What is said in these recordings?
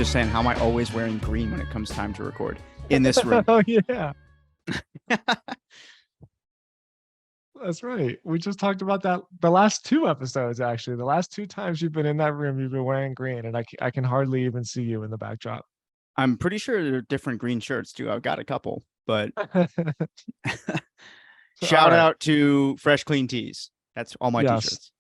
just saying, how am I always wearing green when it comes time to record in this room? Oh, yeah. That's right. We just talked about that the last two episodes, actually. The last two times you've been in that room, you've been wearing green, and I can hardly even see you in the backdrop. I'm pretty sure there are different green shirts too. I've got a couple, but All shout right. out to Fresh Clean Tees. That's all my Yes. t-shirts.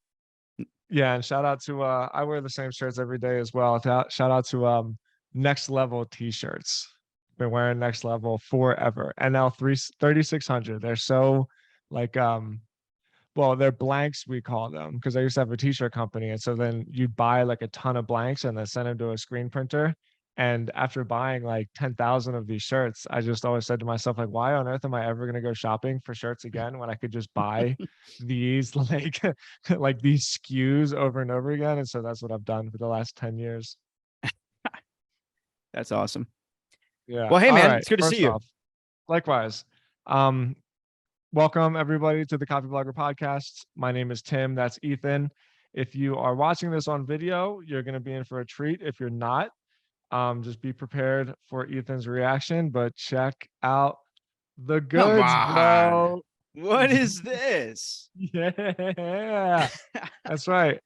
Yeah, and shout out to I wear the same shirts every day as well. Shout out to Next Level t-shirts. Been wearing Next Level forever. NL 3600. They're so like well, they're blanks, we call them, because I used to have a t-shirt company. And so then you'd buy like a ton of blanks and then send them to a screen printer. And after buying like 10,000 of these shirts, I just always said to myself, like, why on earth am I ever going to go shopping for shirts again when I could just buy these like like these SKUs over and over again? And so that's what I've done for the last 10 years. That's awesome. Yeah. Well, hey All man, right. it's good to see First you. off, likewise. Um, Welcome, everybody, to the Copyblogger Podcast. My name is Tim. That's Ethan. If you are watching this on video, you're going to be in for a treat. If you're not, just be prepared for Ethan's reaction. But check out the Come goods, on. bro. What is this? Yeah, that's right.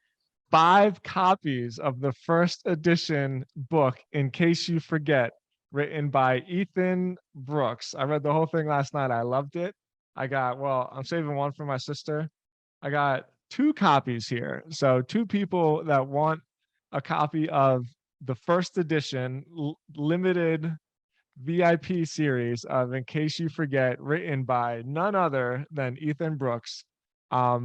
5 copies of the first edition book, In Case You Forget, written by Ethan Brooks. I read the whole thing last night. I loved it. I'm saving one for my sister. I got 2 copies here. So 2 people that want a copy of the first edition limited VIP series of In Case You Forget, written by none other than Ethan Brooks.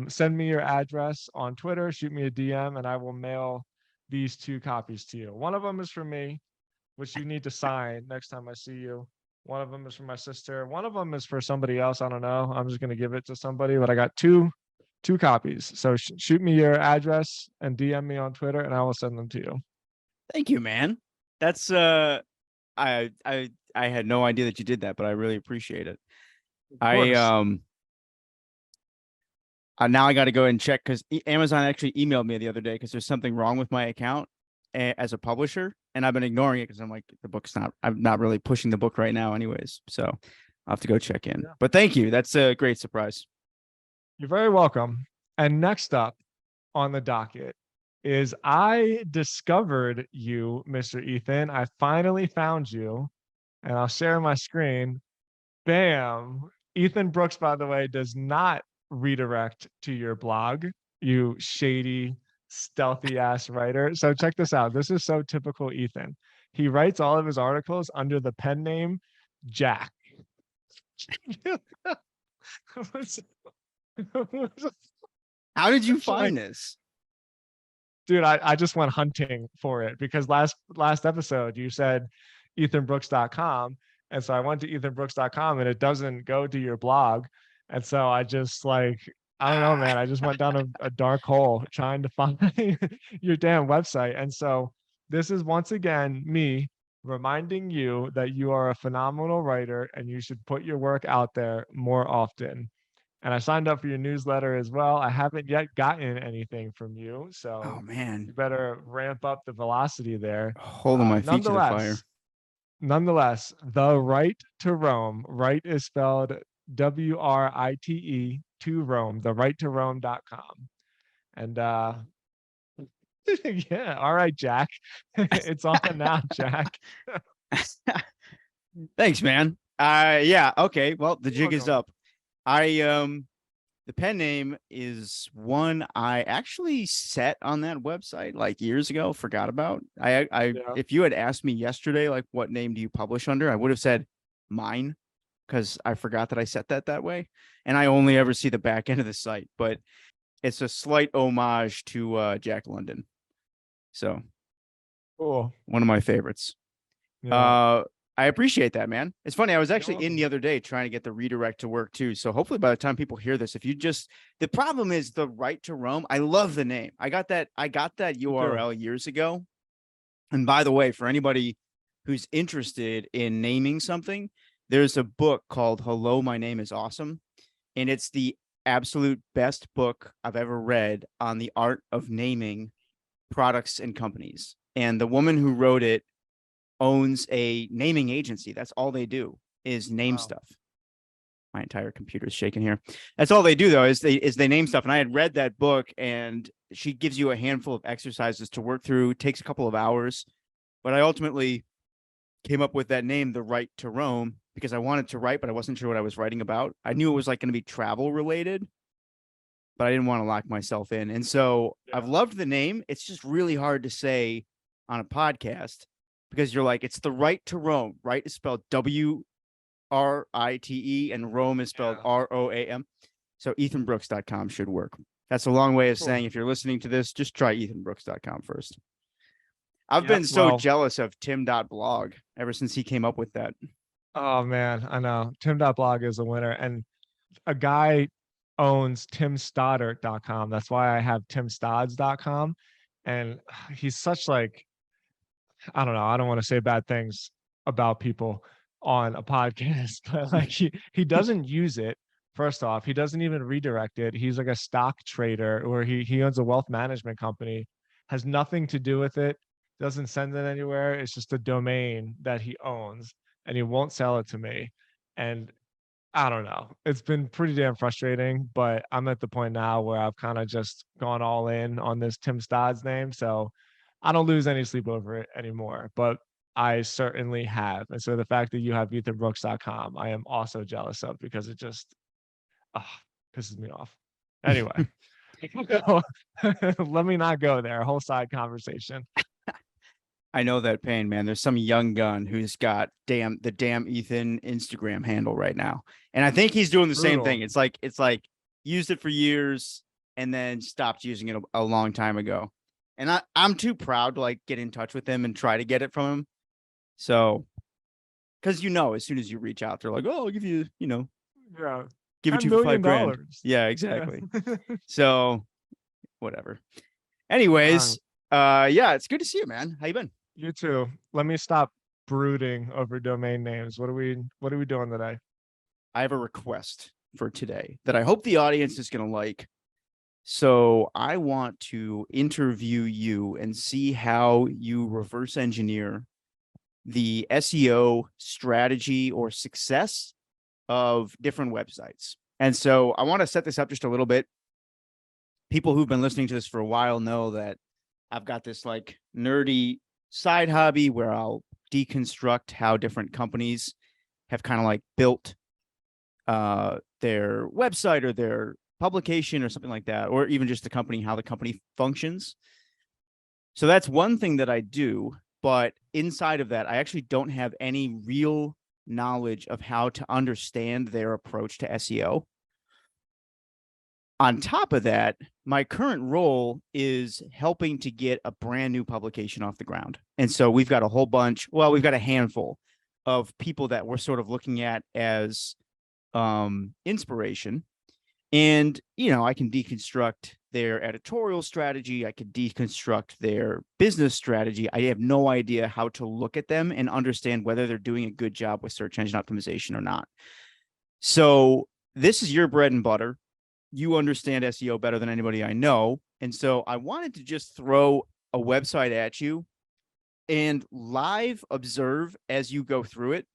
Send me your address on Twitter, shoot me a DM, and I will mail these 2 copies to you. One of them is for me, which you need to sign next time I see you. One of them is for my sister. One of them is for somebody else. I don't know. I'm just going to give it to somebody, but I got two copies. So shoot me your address and DM me on Twitter, and I will send them to you. Thank you, man. That's I had no idea that you did that, but I really appreciate it. Now I got to go and check because Amazon actually emailed me the other day because there's something wrong with my account as a publisher, and I've been ignoring it because I'm like, I'm not really pushing the book right now anyways. So I'll have to go check in. Yeah. But thank you. That's a great surprise. You're very welcome. And next up on the docket is I discovered you, Mr. Ethan. I finally found you, and I'll share my screen. Bam. Ethan Brooks, by the way, does not redirect to your blog, you shady, stealthy ass writer. So check this out. This is so typical Ethan. He writes all of his articles under the pen name Jack. How did you find this? Dude, I just went hunting for it because last episode you said ethanbrooks.com. And so I went to ethanbrooks.com and it doesn't go to your blog. And so I just I don't know, man. I just went down a dark hole trying to find your damn website. And so this is once again me reminding you that you are a phenomenal writer and you should put your work out there more often. And I signed up for your newsletter as well. I haven't yet gotten anything from you. So oh man, you better ramp up the velocity there. Holding my feet to the fire. Nonetheless, The Right to Rome. Right is spelled WRITE to Rome, therighttorome.com. And yeah, all right, Jack. It's on now, Jack. Thanks, man. Yeah, okay. Well, the jig is up. The pen name is one I actually set on that website like years ago, forgot about. If you had asked me yesterday, like, what name do you publish under, I would have said mine because I forgot that I set that way. And I only ever see the back end of the site, but it's a slight homage to Jack London. So cool. One of my favorites. Yeah. I appreciate that, man. It's funny. I was actually in the other day trying to get the redirect to work too. So hopefully by the time people hear this, the problem is The Right to Rome. I love the name. I got that URL years ago. And by the way, for anybody who's interested in naming something, there's a book called Hello, My Name is Awesome. And it's the absolute best book I've ever read on the art of naming products and companies. And the woman who wrote it owns a naming agency. That's all they do is name Wow. stuff. My entire computer's shaking here. That's all they do though, is they name stuff. And I had read that book, and she gives you a handful of exercises to work through. It takes a couple of hours, but I ultimately came up with that name, The Right to Roam, because I wanted to write, but I wasn't sure what I was writing about. I knew it was like going to be travel related, but I didn't want to lock myself in. And so I've loved the name. It's just really hard to say on a podcast because you're like, it's The Right to Roam. Right is spelled WRITE, and Rome is spelled ROAM. So ethanbrooks.com should work. That's a long way of saying, if you're listening to this, just try ethanbrooks.com first. I've been so jealous of Tim.blog ever since he came up with that. Oh man, I know. Tim.blog is a winner. And a guy owns timstoddart.com. That's why I have timstodds.com. And he's such like, I don't know, I don't want to say bad things about people on a podcast, but like he doesn't use it. First off, he doesn't even redirect it. He's like a stock trader, or he owns a wealth management company, has nothing to do with it, doesn't send it anywhere. It's just a domain that he owns, and he won't sell it to me. And I don't know. It's been pretty damn frustrating, but I'm at the point now where I've kind of just gone all in on this Tim Stodd's name. So I don't lose any sleep over it anymore, but I certainly have. And so the fact that you have ethanbrooks.com, I am also jealous of, because it just pisses me off. Anyway, let me not go there. A whole side conversation. I know that pain, man. There's some young gun who's got the damn Ethan Instagram handle right now. And I think he's doing the same thing. It's like used it for years and then stopped using it a long time ago. And I'm too proud to like get in touch with him and try to get it from him. So, because as soon as you reach out, they're like, "Oh, I'll give you, give it to you for $5,000." Yeah, exactly. Yeah. So, whatever. Anyways, yeah, it's good to see you, man. How you been? You too. Let me stop brooding over domain names. What are we doing today? I have a request for today that I hope the audience is going to like. So I want to interview you and see how you reverse engineer the SEO strategy or success of different websites. And so I want to set this up just a little bit. People who've been listening to this for a while know that I've got this like nerdy side hobby where I'll deconstruct how different companies have kind of like built their website or their publication or something like that, or even just the company, how the company functions. So that's one thing that I do, but inside of that, I actually don't have any real knowledge of how to understand their approach to SEO. On top of that, my current role is helping to get a brand new publication off the ground. And so we've got we've got a handful of people that we're sort of looking at as inspiration. And, I can deconstruct their editorial strategy. I could deconstruct their business strategy. I have no idea how to look at them and understand whether they're doing a good job with search engine optimization or not. So this is your bread and butter. You understand SEO better than anybody I know. And so I wanted to just throw a website at you and live observe as you go through it.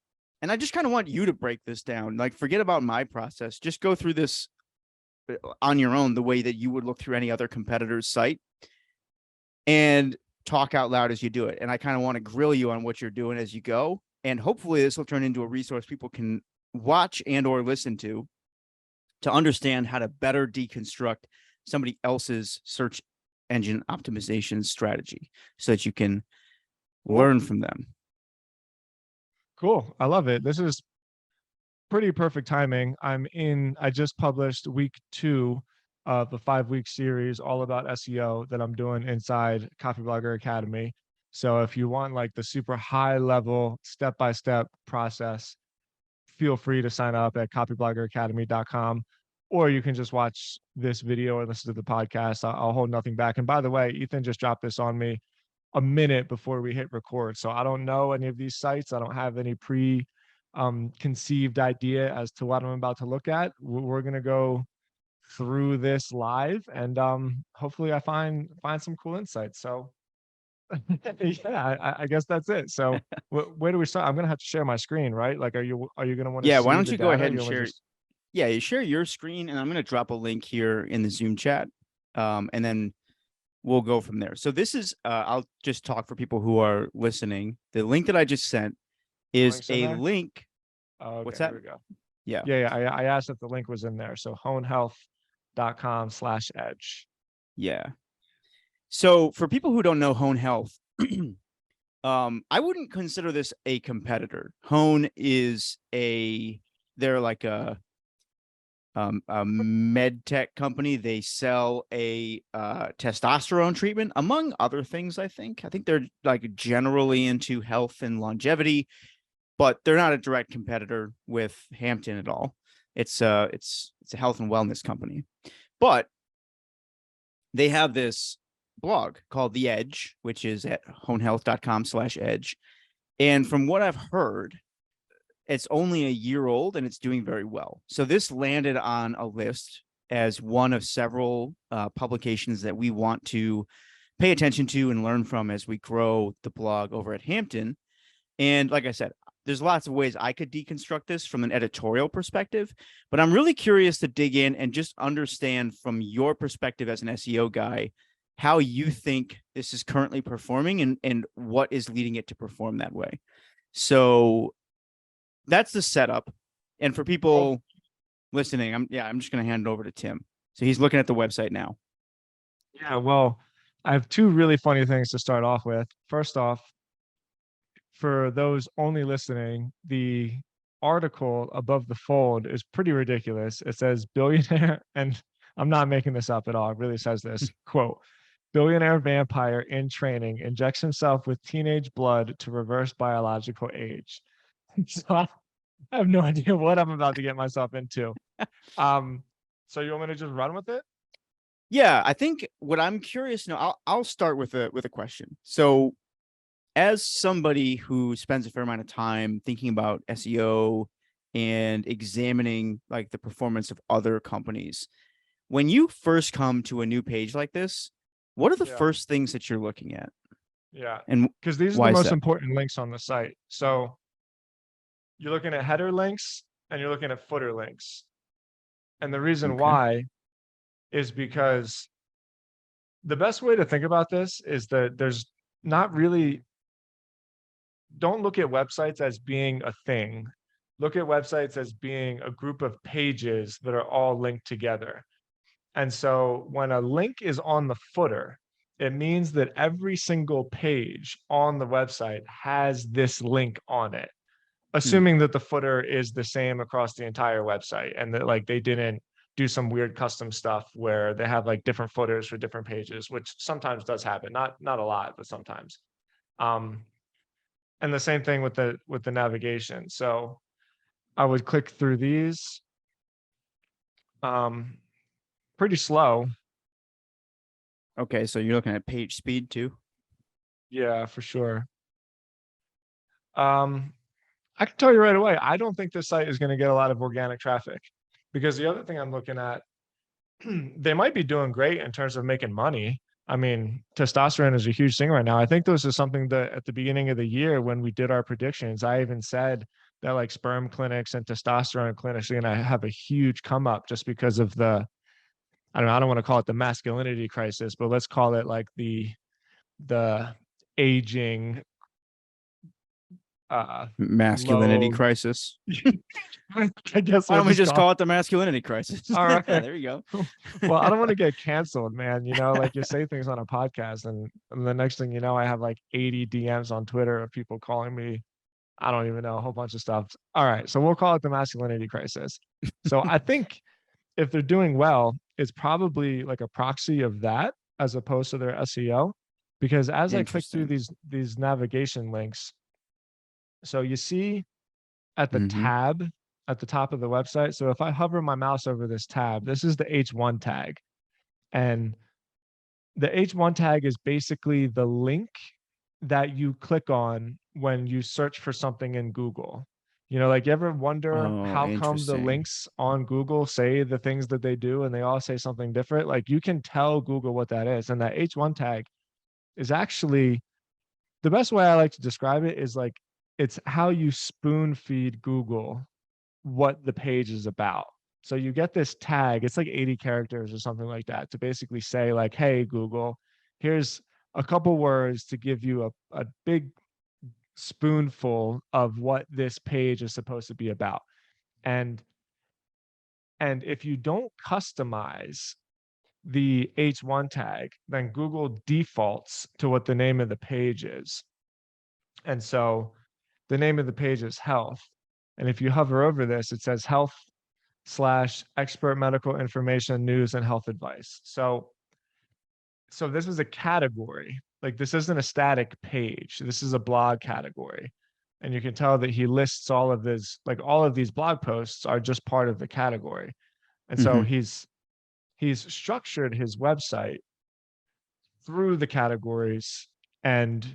And I just kind of want you to break this down. Like, forget about my process. Just go through this on your own, the way that you would look through any other competitor's site, and talk out loud as you do it. And I kind of want to grill you on what you're doing as you go. And hopefully this will turn into a resource people can watch and or listen to understand how to better deconstruct somebody else's search engine optimization strategy so that you can learn from them. Cool. I love it. This is pretty perfect timing. I just published week 2 of a 5-week series all about SEO that I'm doing inside Copyblogger Academy. So if you want like the super high level step-by-step process, feel free to sign up at copybloggeracademy.com, or you can just watch this video or listen to the podcast. I'll hold nothing back. And by the way, Ethan just dropped this on me a minute before we hit record. So I don't know any of these sites. I don't have any conceived idea as to what I'm about to look at. We're going to go through this live, and hopefully I find some cool insights. So Yeah, I guess that's it. So where do we start? I'm gonna have to share my screen, right? Like, are you gonna want to Yeah, why see don't the you go data? ahead Or and you want to share? just Yeah, you share your screen, and I'm going to drop a link here in the Zoom chat, and then we'll go from there. So this is, I'll just talk for people who are listening. The link that I just sent the is links in a there? link. Oh, What's okay, here that? we go. Yeah. Yeah, I asked if the link was in there. So honehealth.com/edge. Yeah. So for people who don't know Hone Health, I wouldn't consider this a competitor. Hone is they're like a med tech company. They sell a testosterone treatment, among other things. I think they're like generally into health and longevity, but they're not a direct competitor with Hampton at all. It's a health and wellness company, but they have this blog called The Edge, which is at honehealth.com/edge. And from what I've heard, it's only a year old and it's doing very well. So this landed on a list as one of several publications that we want to pay attention to and learn from as we grow the blog over at Hampton. And like I said, there's lots of ways I could deconstruct this from an editorial perspective, but I'm really curious to dig in and just understand from your perspective as an SEO guy, how you think this is currently performing and what is leading it to perform that way. So that's the setup. And for Cool. people listening, I'm just going to hand it over to Tim. So he's looking at the website now. Yeah, well, I have two really funny things to start off with. First off, for those only listening, the article above the fold is pretty ridiculous. It says billionaire, and I'm not making this up at all. It really says this quote, billionaire vampire in training injects himself with teenage blood to reverse biological age. So I have no idea what I'm about to get myself into. So you want me to just run with it? Yeah, I think what I'm curious to know, I'll start with a question. So as somebody who spends a fair amount of time thinking about SEO and examining like the performance of other companies, when you first come to a new page like this, what are the Yeah. first things that you're looking at? Yeah, And because these are the why is most that? important links on the site. So you're looking at header links and you're looking at footer links. And the reason Okay. why is because the best way to think about this is that there's not really, don't look at websites as being a thing. Look at websites as being a group of pages that are all linked together. And so when a link is on the footer, it means that every single page on the website has this link on it, Hmm. assuming that the footer is the same across the entire website and that like they didn't do some weird custom stuff where they have like different footers for different pages, which sometimes does happen, not a lot, but sometimes. Um, and the same thing with the navigation. So I would click through these, um, pretty slow. Okay, so you're looking at page speed too. Yeah, for sure. Um, I can tell you right away, I don't think this site is going to get a lot of organic traffic because the other thing I'm looking at, they might be doing great in terms of making money. I mean, testosterone is a huge thing right now. I think this is something that at the beginning of the year when we did our predictions, I even said that like sperm clinics and testosterone clinics are going to have a huge come up just because of the, I don't want to call it the masculinity crisis, but let's call it like the aging Masculinity low. crisis. I guess Why we'll don't we just just call. call it the masculinity crisis? All right. There you go. Well, I don't want to get canceled, man. You know, like you say things on a podcast, and the next thing you know, I have like 80 DMs on Twitter of people calling me, I don't even know, a whole bunch of stuff. All right. So we'll call it the masculinity crisis. So I think if they're doing well, it's probably like a proxy of that as opposed to their SEO. Because as I click through Interesting. these navigation links, so you see at the Hmm. tab at the top of the website. So if I hover my mouse over this tab, this is the H1 tag. And the H1 tag is basically the link that you click on when you search for something in Google. You know, like you ever wonder Oh, how come the interesting. links on Google say the things that they do and they all say something different? Like you can tell Google what that is. And that H1 tag is actually the best way I like to describe it is like it's how you spoon feed Google what the page is about. So you get this tag, it's like 80 characters or something like that to basically say like, hey, Google, here's a couple words to give you a big spoonful of what this page is supposed to be about. And if you don't customize the H1 tag, then Google defaults to what the name of the page is. And so the name of the page is health. And if you hover over this, it says health / expert medical information, news, and health advice. So this is a category. Like this isn't a static page. This is a blog category. And you can tell that he lists all of this, like all of these blog posts are just part of the category. And so Mm-hmm. he's structured his website through the categories, and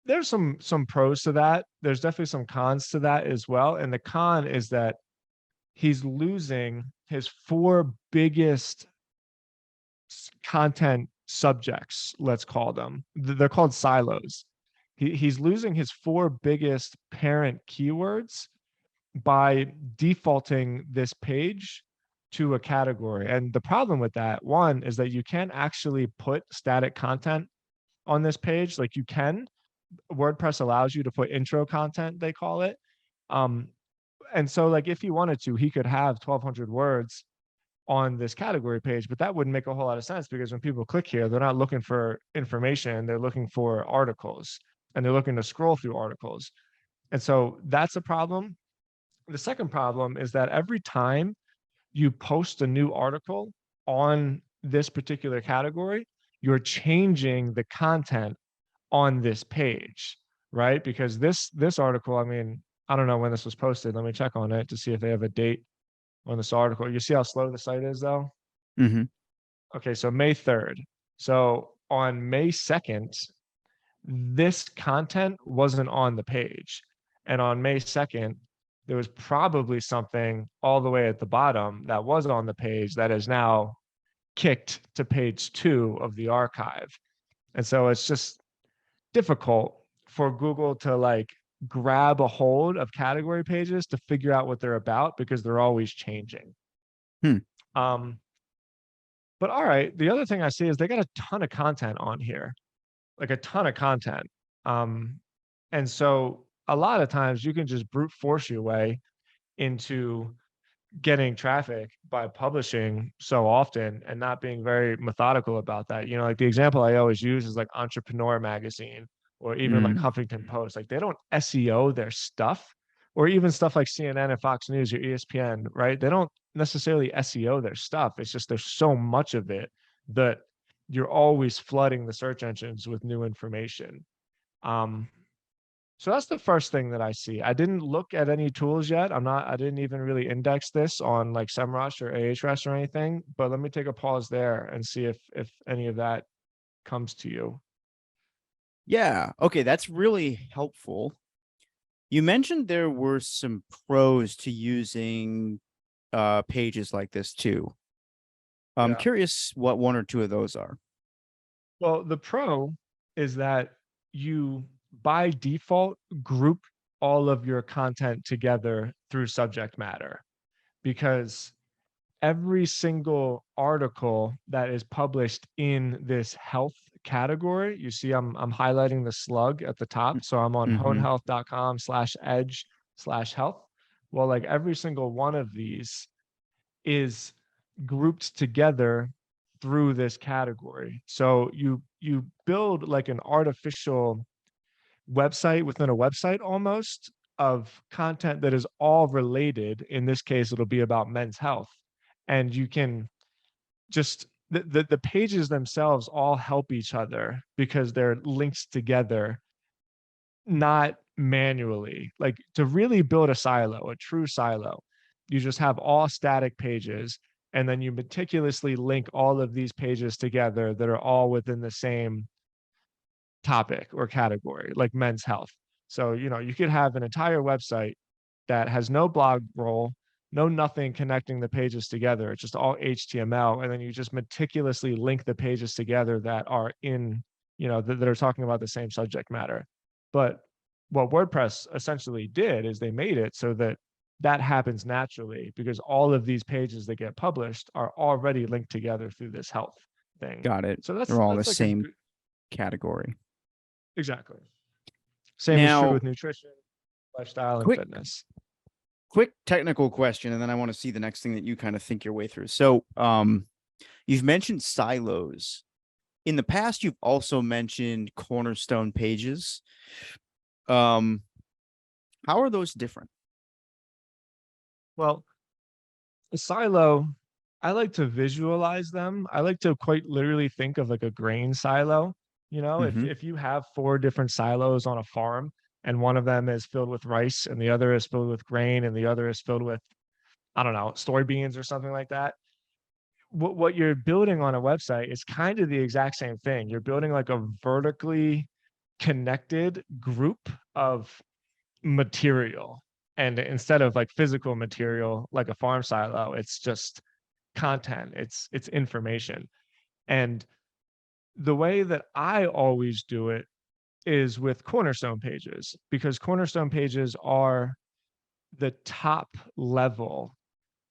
there's some pros to that. There's definitely some cons to that as well. And the con is that he's losing his 4 biggest content subjects, let's call them. They're called silos. He's losing his 4 biggest parent keywords by defaulting this page to a category. And the problem with that, one, is that you can't actually put static content on this page. Like you can, WordPress allows you to put intro content, they call it. And so like if he wanted to, he could have 1,200 words on this category page, but that wouldn't make a whole lot of sense because when people click here, they're not looking for information, they're looking for articles, and they're looking to scroll through articles. And so that's a problem. The second problem is that every time you post a new article on this particular category, you're changing the content on this page, right? Because this article, I mean, I don't know when this was posted. Let me check on it to see if they have a date on this article. You see how slow the site is though? Mm-hmm. Okay, so May 3rd. So on May 2nd, this content wasn't on the page. And on May 2nd, there was probably something all the way at the bottom that was on the page that is now kicked to page 2 of the archive. And so it's just difficult for Google to like grab a hold of category pages to figure out what they're about because they're always changing. Hmm. But all right, the other thing I see is they got a ton of content on here, like a ton of content. And so a lot of times you can just brute force your way into getting traffic by publishing so often and not being very methodical about that. You know, like the example I always use is like Entrepreneur Magazine or even like Mm. Huffington Post. Like they don't SEO their stuff, or even stuff like CNN and Fox News or ESPN, right? They don't necessarily SEO their stuff. It's just there's so much of it that you're always flooding the search engines with new information. Um, so that's the first thing that I see. I didn't look at any tools yet. I didn't even really index this on like SEMrush or Ahrefs or anything, but let me take a pause there and see if any of that comes to you. Yeah. Okay. That's really helpful. You mentioned there were some pros to using pages like this too. I'm Yeah. curious what 1 or 2 of those are. Well, the pro is that you by default group all of your content together through subject matter, because every single article that is published in this health category, you see I'm highlighting the slug at the top. So I'm on Mm-hmm. honehealth.com/edge/health. Well, like every single one of these is grouped together through this category. So you build like an artificial website within a website almost of content that is all related. In this case, it'll be about men's health. And you can just the pages themselves all help each other because they're linked together, not manually. Like to really build a silo, a true silo, you just have all static pages, and then you meticulously link all of these pages together that are all within the same topic or category, like men's health. So, you know, you could have an entire website that has no blog role, no nothing connecting the pages together. It's just all HTML. And then you just meticulously link the pages together that are in that are talking about the same subject matter. But what WordPress essentially did is they made it so that that happens naturally, because all of these pages that get published are already linked together through this health thing. Got it. So that's They're all the like same category. exactly. Same is true Now, with nutrition, lifestyle, and quick fitness. technical question, and then I want to see the next thing that you kind of think your way through. So, you've mentioned silos. In the past, you've also mentioned cornerstone pages. How are those different? Well, a silo, I like to visualize them. I like to quite literally think of like a grain silo. Mhm. If you have 4 different silos on a farm, and one of them is filled with rice and the other is filled with grain and the other is filled with, I don't know, soybeans or something like that. What you're building on a website is kind of the exact same thing. You're building like a vertically connected group of material. And instead of like physical material like a farm silo, it's just content, it's information. And the way that I always do it is with cornerstone pages, because cornerstone pages are the top level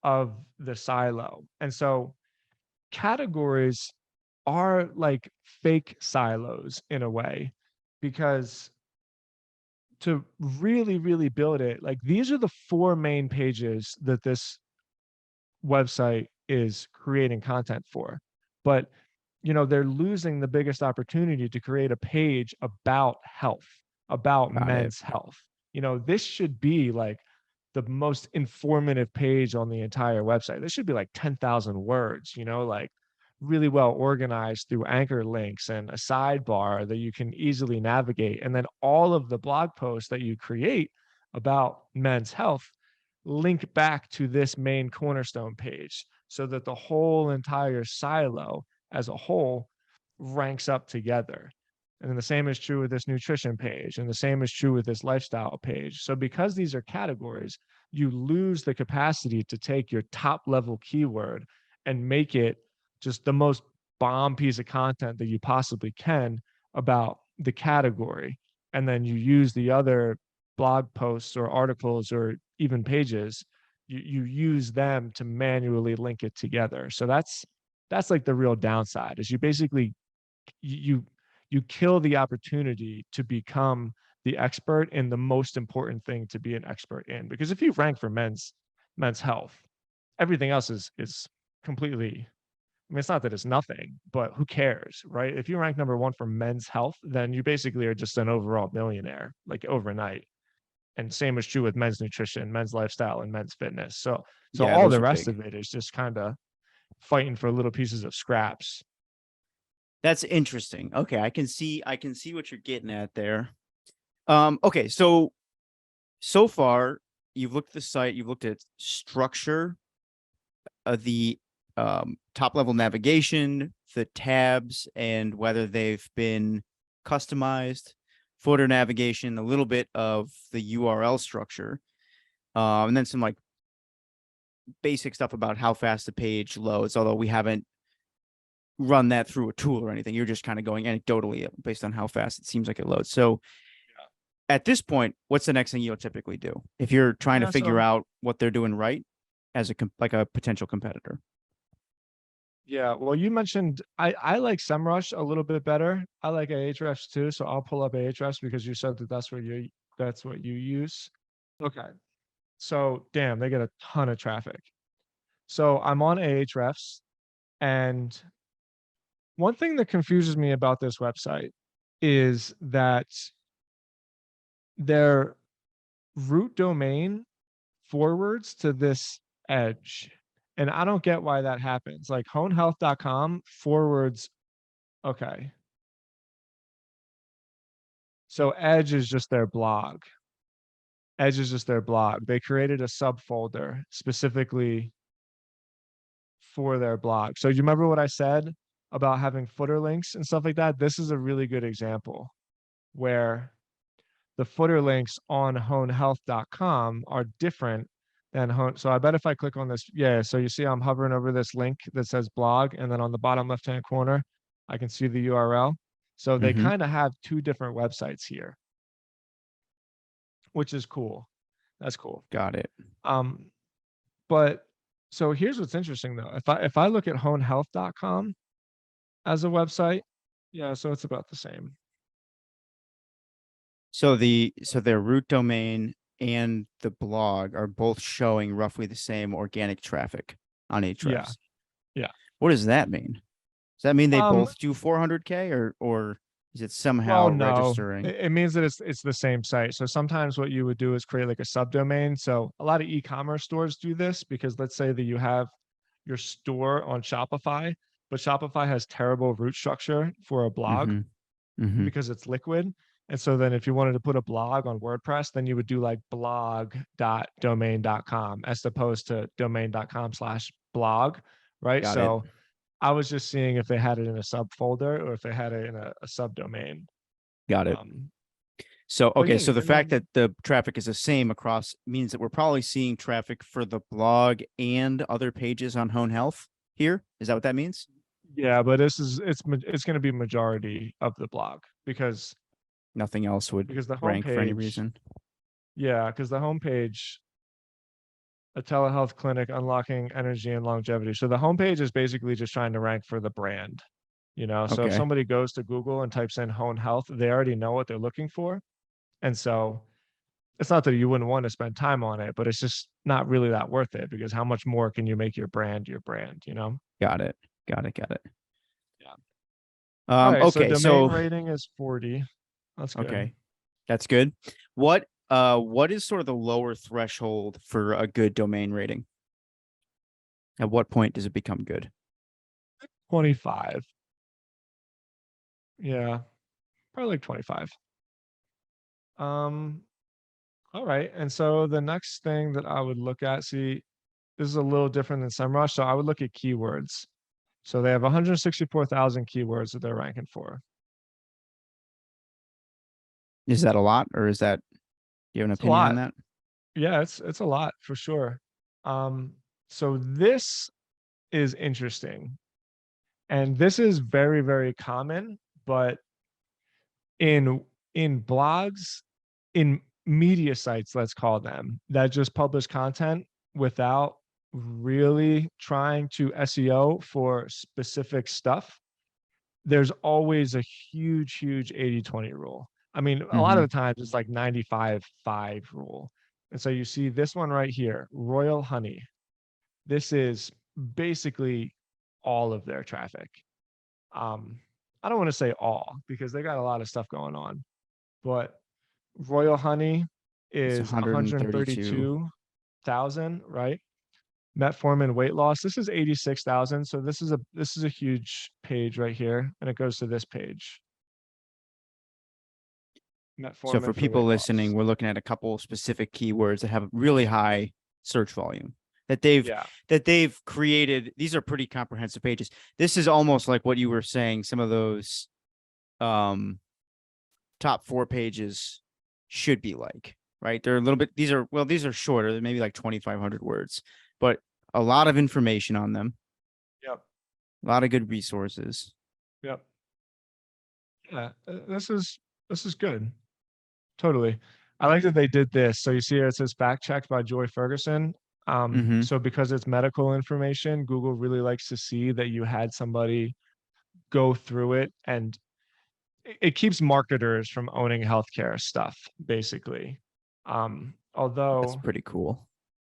of the silo. And so categories are like fake silos in a way, because to really, really build it, like these are the 4 main pages that this website is creating content for. But they're losing the biggest opportunity to create a page about health, about Got it. men's health. This should be like the most informative page on the entire website. This should be like 10,000 words, like really well organized through anchor links and a sidebar that you can easily navigate. And then all of the blog posts that you create about men's health link back to this main cornerstone page, so that the whole entire silo as a whole ranks up together. And then the same is true with this nutrition page, and the same is true with this lifestyle page. So because these are categories, you lose the capacity to take your top level keyword and make it just the most bomb piece of content that you possibly can about the category. And then you use the other blog posts or articles or even pages, you use them to manually link it together. So that's like the real downside, is you basically you you kill the opportunity to become the expert in the most important thing to be an expert in. Because if you rank for men's health, everything else is completely, I mean, it's not that it's nothing, but who cares, right? If you rank number 1 for men's health, then you basically are just an overall millionaire, like overnight. And same is true with men's nutrition, men's lifestyle, and men's fitness. So Yeah, all those the are rest big. of it is just kind of fighting for little pieces of scraps. That's interesting. Okay, I can see what you're getting at there. Okay, so far you've looked at the site, you've looked at structure, the top level navigation, the tabs, and whether they've been customized, footer navigation, a little bit of the URL structure, and then some like basic stuff about how fast the page loads, although we haven't run that through a tool or anything. You're just kind of going anecdotally based on how fast it seems like it loads. So at this point, what's the next thing you'll typically do if you're trying to Yeah, figure so out what they're doing right as like a potential competitor? yeah, well, you mentioned I like SEMrush a little bit better. I like Ahrefs too, so I'll pull up Ahrefs because you said that that's what you use. Okay, so damn, they get a ton of traffic. So I'm on Ahrefs, and one thing that confuses me about this website is that their root domain forwards to this edge. And I don't get why that happens. Like honehealth.com forwards. Okay. So Edge is just their blog. Edge is just their blog. They created a subfolder specifically for their blog. So you remember what I said about having footer links and stuff like that? This is a really good example where the footer links on honehealth.com are different than hone. So I bet if I click on this, yeah, so you see I'm hovering over this link that says blog, and then on the bottom left-hand corner, I can see the URL. So they Mm-hmm. kind of have two different websites here, which is cool. That's cool. Got it. Um, but so here's what's interesting though. If I look at honehealth.com as a website, yeah, so it's about the same. So their root domain and the blog are both showing roughly the same organic traffic on Yeah, Ahrefs. yeah. What does that mean? Does that mean they Um, both do 400K or is it somehow well, no, registering? it means that it's the same site. So sometimes what you would do is create like a subdomain. So a lot of e-commerce stores do this because let's say that you have your store on Shopify, but Shopify has terrible root structure for a blog Mm-hmm. Mm-hmm. because it's liquid. And so then if you wanted to put a blog on WordPress, then you would do like blog.domain.com as opposed to domain.com/blog, right? Got it. So I was just seeing if they had it in a subfolder or if they had it in a subdomain. Got it. Um, So, but okay. yeah, So the and fact then that the traffic is the same across means that we're probably seeing traffic for the blog and other pages on Hone Health here. Is that what that means? yeah, but it's going to be majority of the blog Nothing else would because the rank for any homepage, reason. yeah, because the homepage, a telehealth clinic unlocking energy and longevity. So the homepage is basically just trying to rank for the brand, you know. So if Okay. somebody goes to Google and types in Hone Health, they already know what they're looking for. And so it's not that you wouldn't want to spend time on it, but it's just not really that worth it because how much more can you make your brand, you know? Got it. Got it. Got it. Yeah. All right. So Okay. domain So, rating is 40. That's good. okay. That's good. What is sort of the lower threshold for a good domain rating? At what point does it become good? 25. Yeah. Probably like 25. Um, all right. And so the next thing that I would look at, see, this is a little different than SEMrush. So I would look at keywords. So they have 164,000 keywords that they're ranking for. Is that a lot or is that, do you have an It's a opinion on lot. that? Yeah, it's a lot for sure. Um, so this is interesting. And this is very, very common, but in in blogs, in media sites, let's call them, that just publish content without really trying to SEO for specific stuff, there's always a huge 80/20 rule. I mean, a lot Mm-hmm. of the times it's like 95/5 rule. And so you see this one right here, Royal Honey. This is basically all of their traffic. Um, I don't want to say all because they got a lot of stuff going on, but Royal Honey It's is 132. 132,000, right? Metformin weight loss. This is 86,000. So this is a huge page right here, and it goes to this page. So for Metformin for people weight loss. listening, we're looking at a couple specific keywords that have really high search volume that they've Yeah. created. These are pretty comprehensive pages. This is almost like what you were saying, some of those um top 4 pages should be like, right? They're a little bit, these are shorter, they're maybe like 2,500 words, but a lot of information on them, Yep. a lot of good resources. Yep. Yeah. This is good. Totally. I like that they did this. So you see here it says fact checked by Joy Ferguson. Mm-hmm. So because it's medical information, Google really likes to see that you had somebody go through it, and it keeps marketers from owning healthcare stuff, basically. That's Although, pretty cool.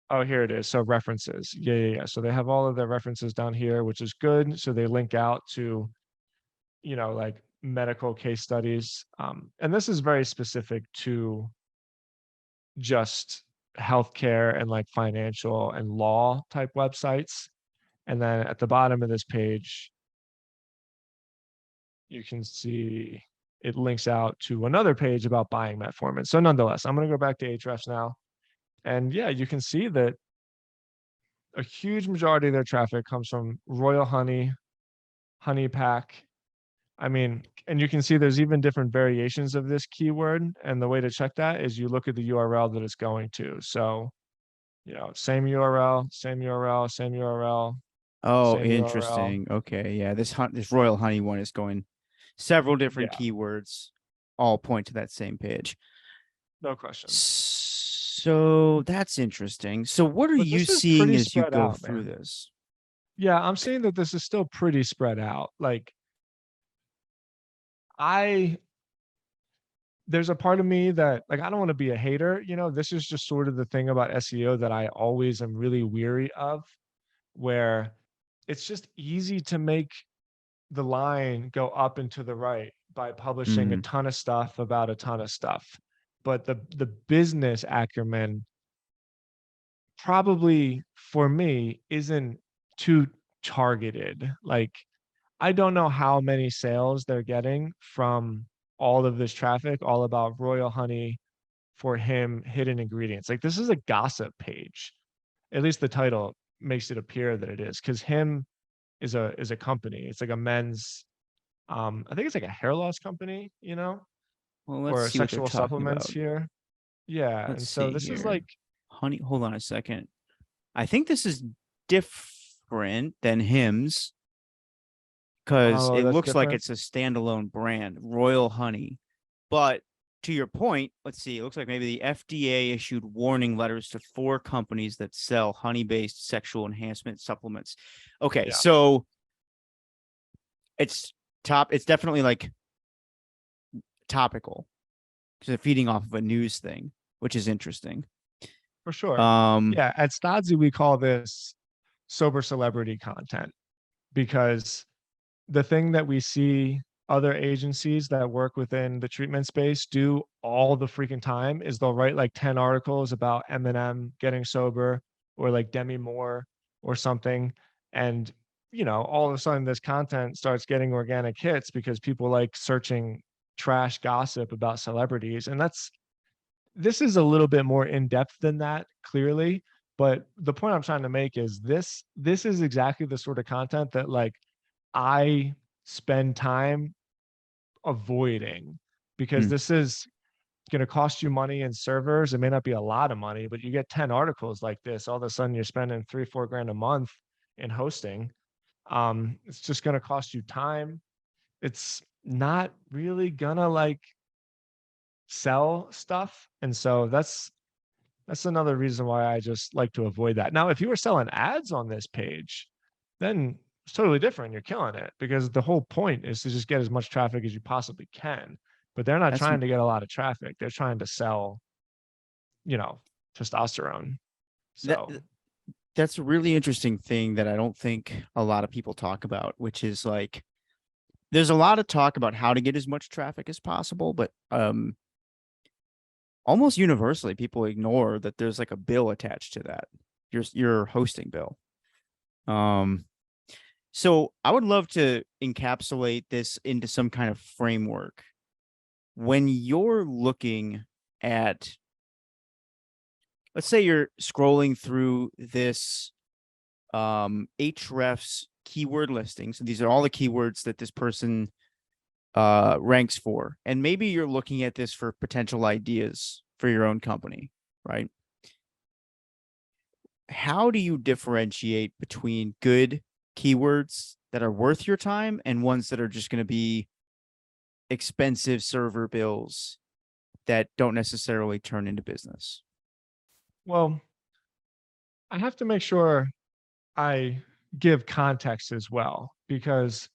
oh, here it is. So references. Yeah. So they have all of their references down here, which is good. So they link out to, like medical case studies. And this is very specific to just healthcare and like financial and law type websites. And then at the bottom of this page, you can see it links out to another page about buying metformin. So nonetheless, I'm going to go back to Ahrefs now. And yeah, you can see that a huge majority of their traffic comes from Royal Honey, Honey Pack. I mean, and you can see there's even different variations of this keyword. And the way to check that is you look at the URL that it's going to. So, same URL, same URL, same URL, Oh, same URL. interesting. Okay, yeah, this Royal Honey one is going Several different Yeah, keywords all point to that same page. no question. So that's interesting. So what are But you this is seeing pretty as you spread go out, through man. this? Yeah, I'm saying that this is still pretty spread out. Like I there's a part of me that like I don't want to be a hater, this is just sort of the thing about SEO that I always am really weary of, where it's just easy to make the line go up and to the right by publishing a Mm, ton of stuff about a ton of stuff. But the business acumen probably for me isn't too targeted. Like I don't know how many sales they're getting from all of this traffic, all about royal honey for him hidden ingredients. Like this is a gossip page. At least the title makes it appear that it is, because him is a company. It's like a men's I think it's like a hair loss company, well, let's or see what they're sexual talking supplements about. here. Yeah. Let's And so see this is here. like, Honey, hold on a second. I think this is different than Hims because oh, it that's looks like different. it's a standalone brand, Royal Honey. But to your point, let's see, it looks like maybe the FDA issued warning letters to 4 companies that sell honey-based sexual enhancement supplements. Okay, Yeah, so it's it's definitely like topical because they're feeding off of a news thing, which is interesting. for sure. Um, Yeah. At Stodzy, we call this sober celebrity content, because the thing that we see other agencies that work within the treatment space do all the freaking time is they'll write like 10 articles about Eminem getting sober, or like Demi Moore or something. And, all of a sudden this content starts getting organic hits because people like searching trash gossip about celebrities. And this is a little bit more in depth than that, clearly. But the point I'm trying to make is this is exactly the sort of content that like I spend time avoiding, because hmm, this is going to cost you money in servers. It may not be a lot of money, but you get 10 articles like this. All of a sudden you're spending 3-4 grand a month in hosting. It's just going to cost you time. It's not really gonna like sell stuff. And so that's another reason why I just like to avoid that. Now, if you were selling ads on this page, then it's totally different. You're killing it, because the whole point is to just get as much traffic as you possibly can. But they're not that's trying to get a lot of traffic. They're trying to sell, you know, testosterone. that So, that's a really interesting thing that I don't think a lot of people talk about, which is like there's a lot of talk about how to get as much traffic as possible, but almost universally people ignore that there's like a bill attached to that. Your hosting bill. Um so I would love to encapsulate this into some kind of framework. When you're looking at, let's say you're scrolling through this Ahrefs keyword listing. So these are all the keywords that this person ranks for. And maybe you're looking at this for potential ideas for your own company, right? How do you differentiate between good keywords that are worth your time and ones that are just going to be expensive server bills that don't necessarily turn into business? well, I have to make sure I give context as well, because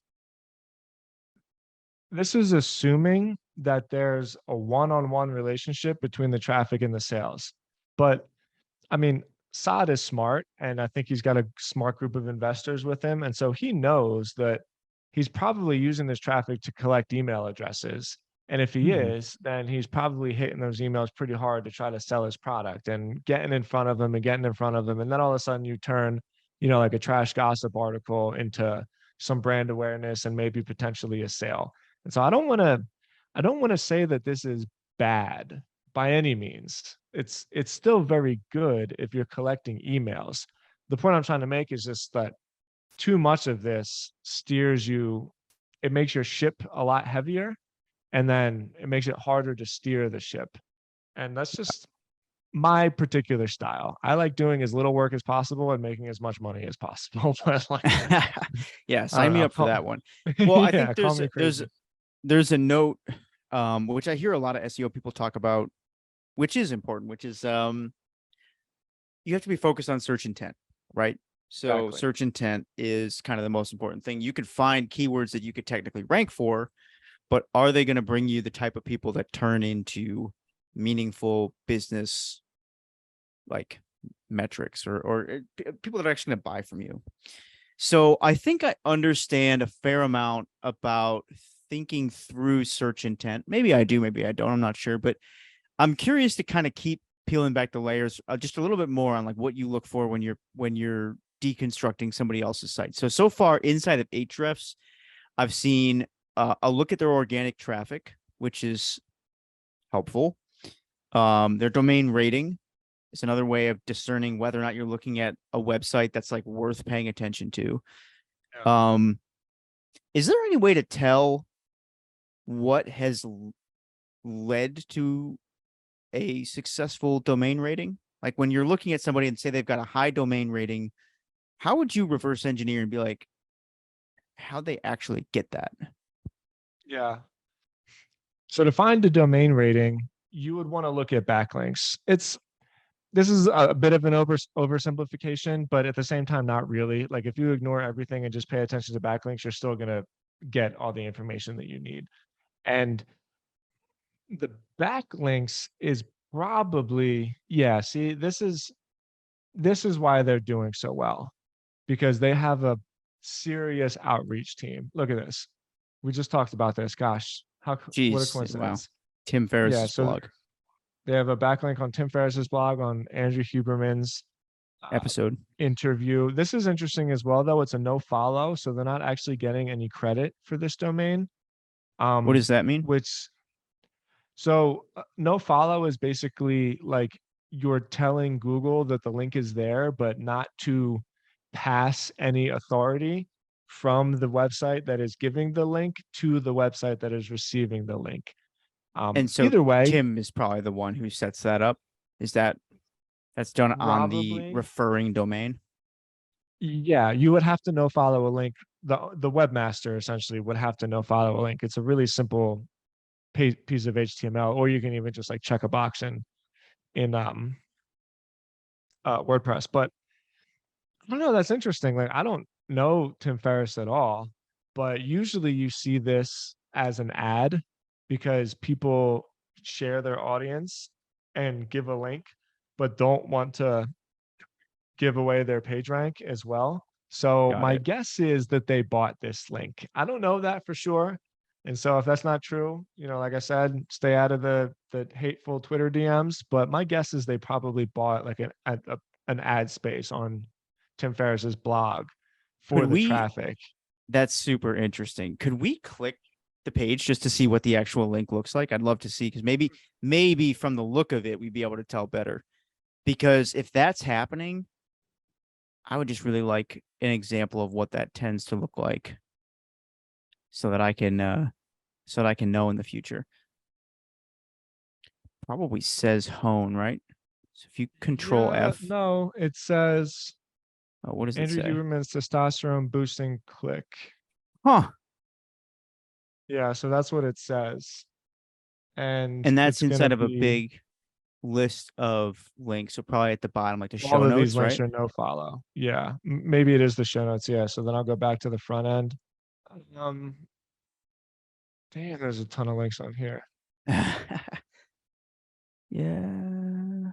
this is assuming that there's a one-on-one relationship between the traffic and the sales. But I mean, Saad is smart, and I think he's got a smart group of investors with him. And so he knows that he's probably using this traffic to collect email addresses. And if he Mhm. is, then he's probably hitting those emails pretty hard to try to sell his product and getting in front of them and getting in front of them. And then all of a sudden you turn, like a trash gossip article into some brand awareness and maybe potentially a sale. And so I don't want to say that this is bad by any means. It's still very good if you're collecting emails. The point I'm trying to make is just that too much of this steers you, it makes your ship a lot heavier, and then it makes it harder to steer the ship. And that's just my particular style. I like doing as little work as possible and making as much money as possible. But like, Yeah, I sign don't me know. up for that one. Well, I think Yeah, call me there's crazy. there's a note, which I hear a lot of SEO people talk about, which is important, which is you have to be focused on search intent, right? So Exactly. search intent is kind of the most important thing. You could find keywords that you could technically rank for, but are they going to bring you the type of people that turn into meaningful business like metrics or people that are actually going to buy from you? So I think I understand a fair amount about thinking through search intent. Maybe I do, maybe I don't. I'm not sure, but I'm curious to kind of keep peeling back the layers just a little bit more on like what you look for when you're deconstructing somebody else's site. So far inside of Ahrefs, I've seen a look at their organic traffic, which is helpful. Their domain rating is another way of discerning whether or not you're looking at a website that's like worth paying attention to. Yeah. Is there any way to tell what has led to a successful domain rating? Like when you're looking at somebody and say they've got a high domain rating, how would you reverse engineer and be like, how'd they actually get that? Yeah. So to find a domain rating, you would want to look at backlinks. This is a bit of an oversimplification, but at the same time, not really. Like if you ignore everything and just pay attention to backlinks, you're still going to get all the information that you need. And the backlinks is probably, yeah, see, this is why they're doing so well, because they have a serious outreach team. Look at this. We just talked about this. Gosh, what a Jeez, wow. coincidence. Tim Yeah, Ferriss's so blog they have a backlink on Tim Ferriss's blog, on Andrew Huberman's episode. interview. This is interesting as well, though. It's a no follow, so they're not actually getting any credit for this domain. What does that mean? Which so no follow is basically like you're telling Google that the link is there, but not to pass any authority from the website that is giving the link to the website that is receiving the link. And so Either way, Tim is probably the one who sets that up. Is that's done on the probably, referring domain? yeah, you would have to no follow a link. The webmaster essentially would have to no follow a link. It's a really simple piece of HTML, or you can even just like check a box in WordPress. But I don't know. That's interesting. Like I don't know Tim Ferriss at all, but usually you see this as an ad because people share their audience and give a link, but don't want to give away their page rank as well. So Got my it. guess is that they bought this link. I don't know that for sure. And so if that's not true, like I said, stay out of the hateful Twitter DMs. But my guess is they probably bought like an ad space on Tim Ferriss's blog Could for the we traffic. That's super interesting. Could we click the page just to see what the actual link looks like? I'd love to see because maybe from the look of it, we'd be able to tell better. Because if that's happening, I would just really like an example of what that tends to look like so that I can know in the future. Probably says hone, right? So if you control Yeah, F, no, it says oh, what does it Andrew say? Huberman's testosterone boosting click. Huh. Yeah, so that's what it says. And And that's it's going to inside of a be big list of links. So probably at the bottom, like the all show of these notes, links right? are no follow. Yeah, maybe it is the show notes. Yeah, so then I'll go back to the front end. Um, Damn, there's a ton of links on here. Yeah.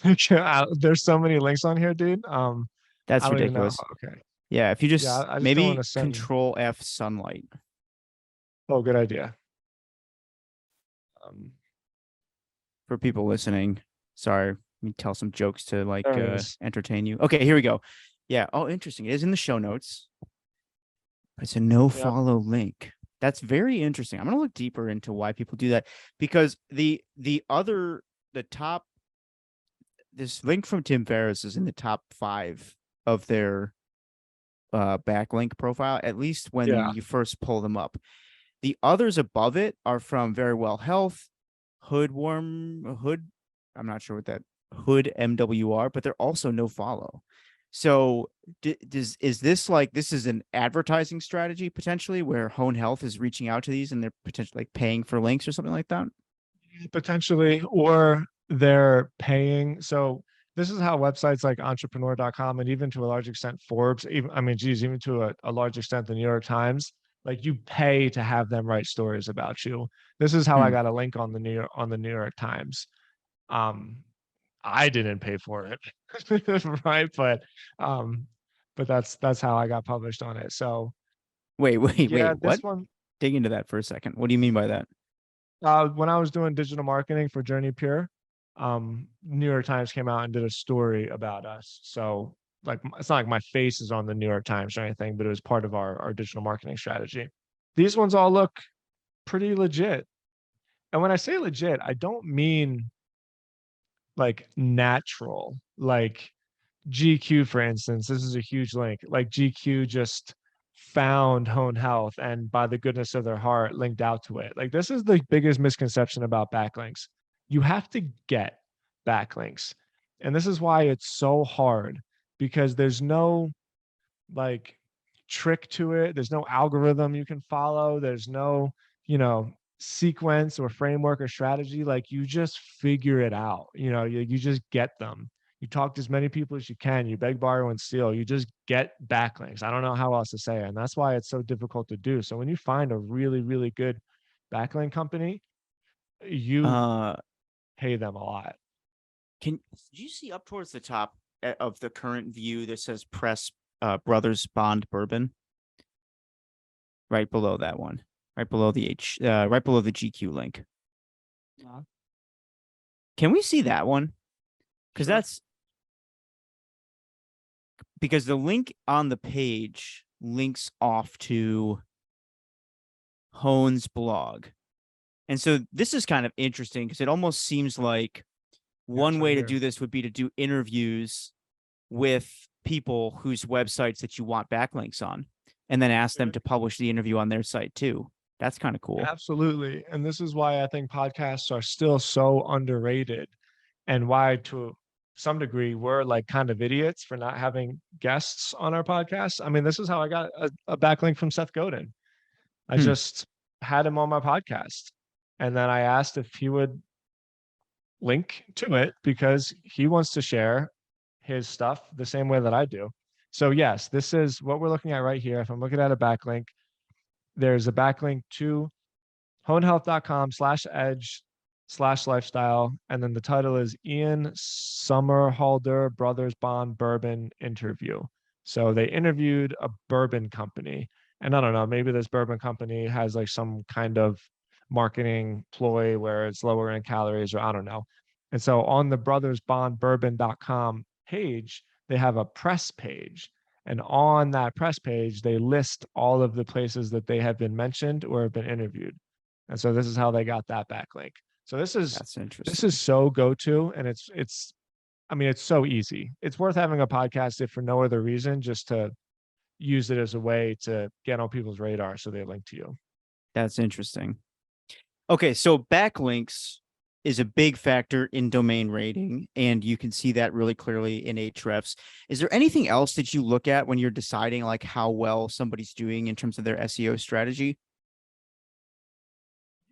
There's so many links on here, dude. That's I don't even know. ridiculous. Okay, Yeah, if you yeah, just I just don't want maybe to send. control F sunlight Oh, good idea. Um, for people listening. Sorry, let me tell some jokes to like there it is. entertain you. Okay, here we go. Yeah. Oh, interesting. It is in the show notes. It's a no Yep. follow link. That's very interesting. I'm gonna look deeper into why people do that because the top this link from Tim Ferriss is in the top 5 of their backlink profile, at least when Yeah. you first pull them up. The others above it are from Very Well Health, Hood. I'm not sure what that Hood MWR, but they're also no follow. So is this like, this is an advertising strategy potentially where Hone Health is reaching out to these and they're potentially like paying for links or something like that? Potentially, or they're paying. So this is how websites like entrepreneur.com and even to a large extent Forbes, even I mean, geez, even to a large extent the New York Times, like you pay to have them write stories about you. This is how I Hmm. got a link on the New York Times. Um, I didn't pay for it, right? Um, but that's how I got published on it. So Wait, yeah, what? this one, Dig into that for a second. What do you mean by that? when I was doing digital marketing for Journey Pure, New York Times came out and did a story about us. So like it's not like my face is on the New York Times or anything, but it was part of our digital marketing strategy. These ones all look pretty legit. And when I say legit, I don't mean like natural, like GQ, for instance. This is a huge link. Like GQ just found Hone Health and by the goodness of their heart linked out to it. Like this is the biggest misconception about backlinks. You have to get backlinks. And this is why it's so hard because there's no like trick to it. There's no algorithm you can follow. There's no, you know, sequence or framework or strategy. Like you just figure it out. You just get them. You talk to as many people as you can. You beg, borrow, and steal. You just get backlinks. I don't know how else to say it. And that's why it's so difficult to do. So when you find a really, really good backlink company, you Uh, pay them a lot. do you see up towards the top of the current view that says press Brothers Bond Bourbon? Right below that one. Right below the right below the GQ link. Yeah. Can we see that one? Because Sure. that's because the link on the page links off to Hone's blog. And so this is kind of interesting because it almost seems like Yeah, it's one right way to here. do this would be to do interviews with people whose websites that you want backlinks on and then ask them to publish the interview on their site too. That's kind of cool. Absolutely. And this is why I think podcasts are still so underrated and why to some degree we're like kind of idiots for not having guests on our podcast. I mean, this is how I got a backlink from Seth Godin. I Hmm. just had him on my podcast. And then I asked if he would link to it because he wants to share his stuff the same way that I do. So yes, this is what we're looking at right here. If I'm looking at a backlink, there's a backlink to honehealth.com/edge/lifestyle. And then the title is Ian Somerhalder Brothers Bond Bourbon Interview. So they interviewed a bourbon company. And I don't know, maybe this bourbon company has like some kind of marketing ploy where it's lower in calories, or I don't know. And so on the brothersbondbourbon.com page, they have a press page. And on that press page, they list all of the places that they have been mentioned or have been interviewed. And so this is how they got that backlink. So That's this is interesting. so go-to, and it's I mean it's so easy. It's worth having a podcast if for no other reason, just to use it as a way to get on people's radar so they link to you. That's interesting. Okay, so backlinks is a big factor in domain rating, and you can see that really clearly in Ahrefs. Is there anything else that you look at when you're deciding like how well somebody's doing in terms of their SEO strategy?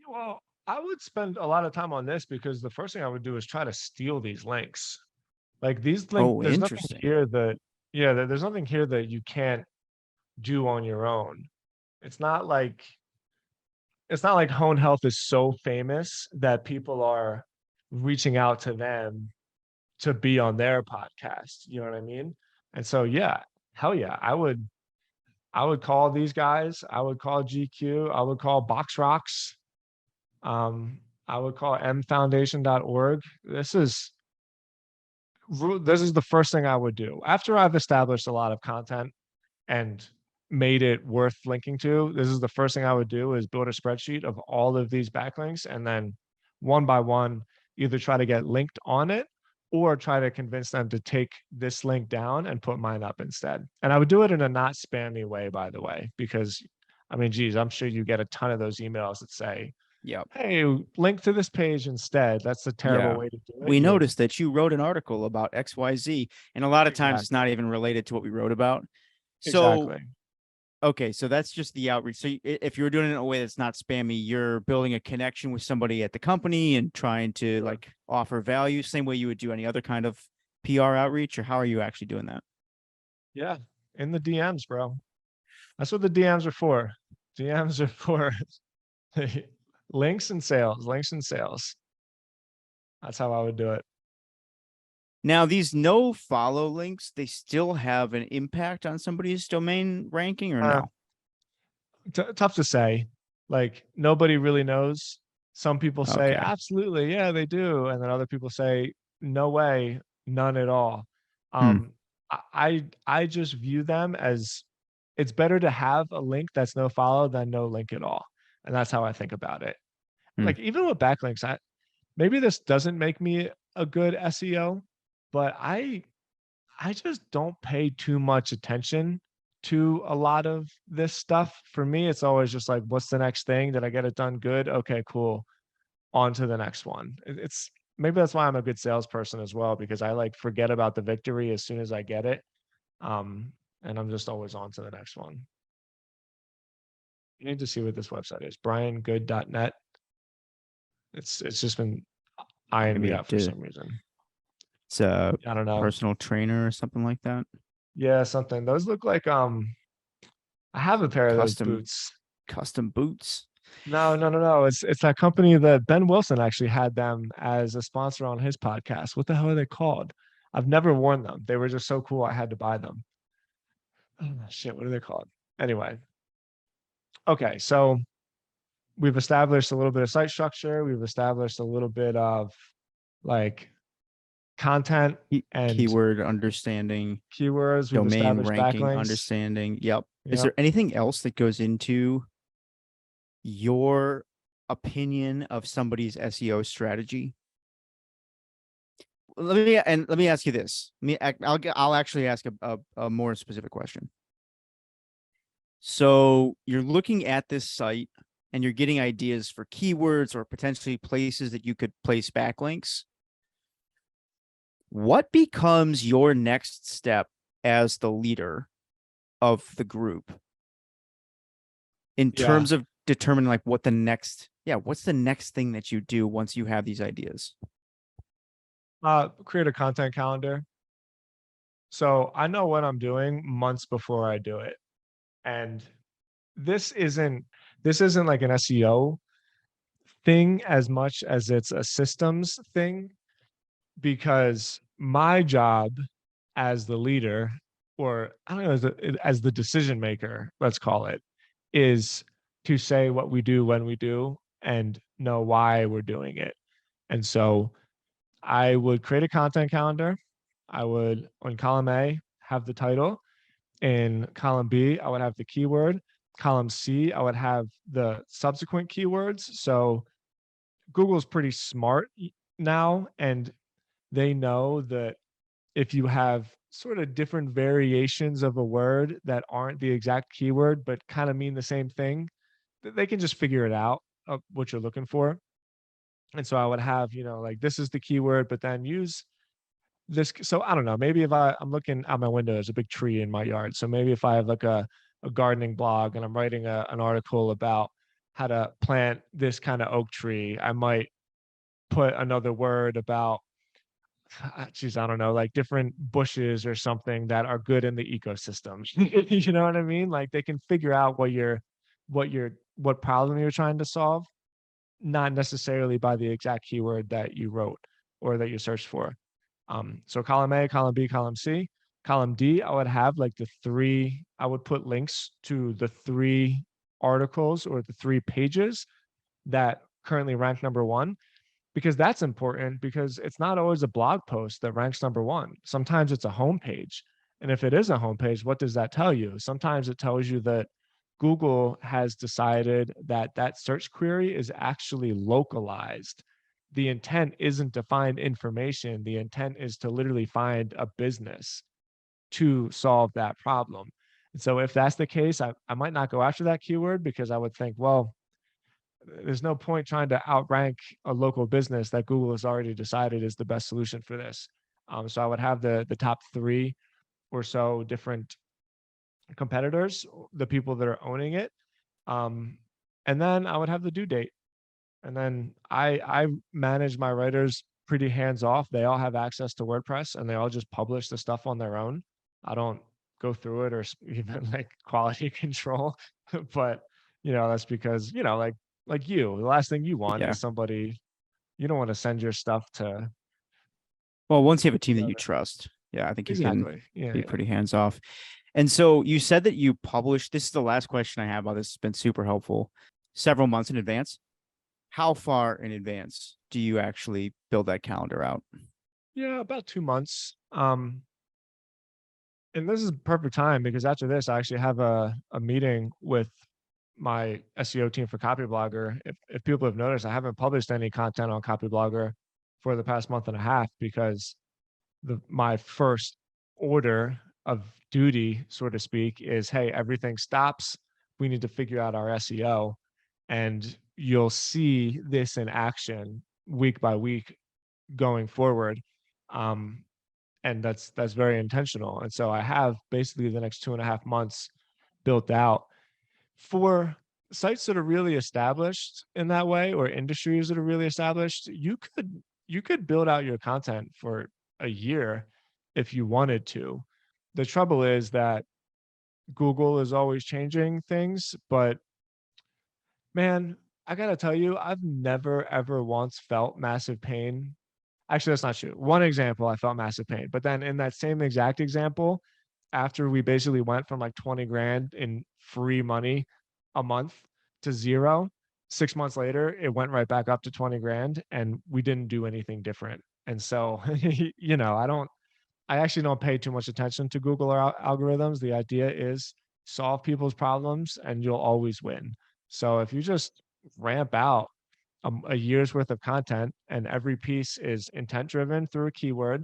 Well, I would spend a lot of time on this because the first thing I would do is try to steal these links. Like these links, Oh, there's nothing interesting. here that, yeah, there's nothing here that you can't do on your own. It's not like Hone Health is so famous that people are reaching out to them to be on their podcast. You know what I mean? And so yeah, hell yeah, I would call these guys. I would call GQ. I would call Box Rocks. Um, I would call mfoundation.org. This is the first thing I would do after I've established a lot of content and made it worth linking to. This is the first thing I would do is build a spreadsheet of all of these backlinks and then one by one either try to get linked on it or try to convince them to take this link down and put mine up instead. And I would do it in a not spammy way, by the way, because I mean, geez, I'm sure you get a ton of those emails that say, Yep. hey, link to this page instead. That's a terrible Yeah. way to do it. We noticed that you wrote an article about XYZ, and a lot of times it's Exactly. not even related to what we wrote about. So, Exactly. okay, so that's just the outreach. So if you're doing it in a way that's not spammy, you're building a connection with somebody at the company and trying to Sure. like offer value, same way you would do any other kind of PR outreach, or how are you actually doing that? Yeah. In the DMs, bro. That's what the DMs are for. DMs are for links and sales, links and sales. That's how I would do it. Now, these no follow links, they still have an impact on somebody's domain ranking or Uh, no? Tough to say. Like nobody really knows. Some people say Okay. absolutely, yeah, they do, and then other people say no way, none at all. Hmm. Um, I just view them as it's better to have a link that's no follow than no link at all, and that's how I think about it. Hmm. Like even with backlinks, maybe this doesn't make me a good SEO, but I just don't pay too much attention to a lot of this stuff. For me, it's always just like, what's the next thing? Did I get it done good? Okay, cool. On to the next one. It's maybe that's why I'm a good salesperson as well, because I like forget about the victory as soon as I get it. Um, and I'm just always on to the next one. You need to see what this website is, briangood.net. It's just been eyeing Maybe me I up for did. some reason. It's a I don't know. personal trainer or something like that. Yeah, something. Those look like I have a pair of those Custom boots. custom boots. No, no, no, no. It's that company that Ben Wilson actually had them as a sponsor on his podcast. What the hell are they called? I've never worn them. They were just so cool. I had to buy them. Oh, shit, what are they called? Anyway, okay. So we've established a little bit of site structure. We've established a little bit of like content and Keyword understanding, keywords. We've domain established ranking backlinks. understanding. Yep. Is Yep. there anything else that goes into your opinion of somebody's SEO strategy? Let me ask you this. I'll actually ask a more specific question. So you're looking at this site and you're getting ideas for keywords or potentially places that you could place backlinks. What becomes your next step as the leader of the group in Yeah. terms of determining like what's the next thing that you do once you have these ideas? Create a content calendar. So I know what I'm doing months before I do it. And this isn't this isn't like an SEO thing as much as it's a systems thing, because my job as the leader, or I don't know, as the decision maker, let's call it, is to say what we do when we do and know why we're doing it. And so I would create a content calendar. I would, on column A, have the title. In column B, I would have the keyword. Column C, I would have the subsequent keywords. So Google's pretty smart now, and they know that if you have sort of different variations of a word that aren't the exact keyword but kind of mean the same thing, they can just figure it out of what you're looking for. And so I would have, like this is the keyword, but then use this. So I don't know, maybe if I'm looking out my window, there's a big tree in my yard. So maybe if I have like a gardening blog and I'm writing an article about how to plant this kind of oak tree, I might put another word about, geez, I don't know, like different bushes or something that are good in the ecosystem. You know what I mean? Like they can figure out what problem you're trying to solve, not necessarily by the exact keyword that you wrote or that you searched for. So column A, column B, column C. Column D, I would have like I would put links to the 3 articles or the 3 pages that currently rank number 1, because that's important, because it's not always a blog post that ranks number 1. Sometimes it's a homepage. And if it is a homepage, what does that tell you? Sometimes it tells you that Google has decided that that search query is actually localized. The intent isn't to find information. The intent is to literally find a business to solve that problem. And so if that's the case, I might not go after that keyword, because I would think, well, there's no point trying to outrank a local business that Google has already decided is the best solution for this. So I would have the top 3 or so different competitors, the people that are owning it. And then I would have the due date. And then I manage my writers pretty hands off. They all have access to WordPress and they all just publish the stuff on their own. I don't go through it or even like quality control, but that's because, like you, the last thing you want Yeah. is somebody, you don't want to send your stuff to. Well, once you have a team that you trust, yeah, I think you can Exactly. Yeah. be pretty hands off. And so you said that you published, this is the last question I have about this. It's been super helpful, several months in advance. How far in advance do you actually build that calendar out? Yeah, about 2 months. And this is perfect time because after this, I actually have a meeting with my SEO team for Copyblogger. If people have noticed, I haven't published any content on Copyblogger for the past month and a half because my first order of duty, so to speak, is, hey, everything stops. We need to figure out our SEO. And you'll see this in action week by week going forward. And that's very intentional. And so I have basically the next 2.5 months built out for sites that are really established in that way, or industries that are really established. You could build out your content for a year if you wanted to. The trouble is that Google is always changing things, but man, I gotta tell you, I've never ever once felt massive pain. Actually, that's not true. One example, I felt massive pain, but then in that same exact example, after we basically went from like 20 grand in free money a month to zero, 6 months later, it went right back up to 20 grand and we didn't do anything different. And so, I actually don't pay too much attention to Google or algorithms. The idea is solve people's problems and you'll always win. So if you just ramp out a year's worth of content and every piece is intent driven through a keyword,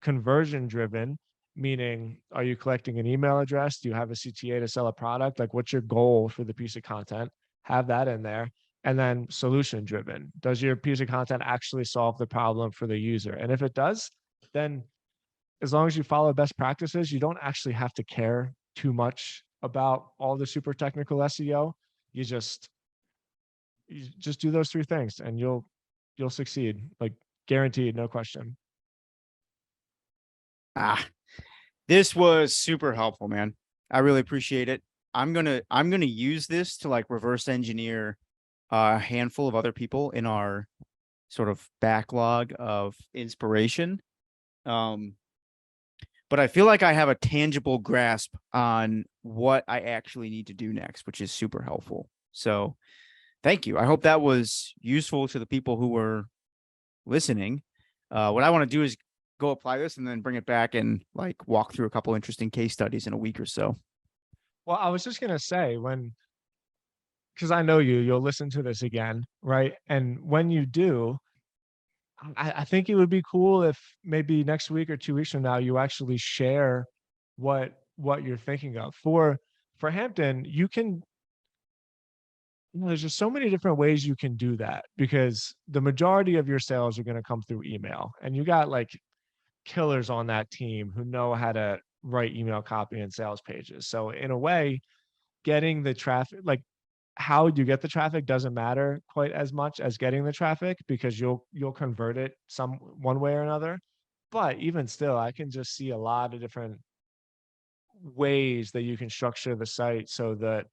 conversion driven, meaning are you collecting an email address? Do you have a CTA to sell a product? Like what's your goal for the piece of content? Have that in there. And then solution driven. Does your piece of content actually solve the problem for the user? And if it does, then as long as you follow best practices, you don't actually have to care too much about all the super technical SEO. You just do those 3 things and you'll succeed, like guaranteed, no question. This was super helpful, man. I really appreciate it. I'm gonna use this to like reverse engineer a handful of other people in our sort of backlog of inspiration. But I feel like I have a tangible grasp on what I actually need to do next, which is super helpful. So thank you. I hope that was useful to the people who were listening. What I want to do is go apply this and then bring it back and like walk through a couple interesting case studies in a week or so. Well, I was just going to say because I know you'll listen to this again, right? And when you do, I think it would be cool if maybe next week or 2 weeks from now, you actually share what you're thinking of for Hampton. There's just so many different ways you can do that because the majority of your sales are going to come through email, and you got like killers on that team who know how to write email copy and sales pages. So in a way, getting the traffic, like how you get the traffic doesn't matter quite as much as getting the traffic because you'll convert it one way or another. But even still, I can just see a lot of different ways that you can structure the site so that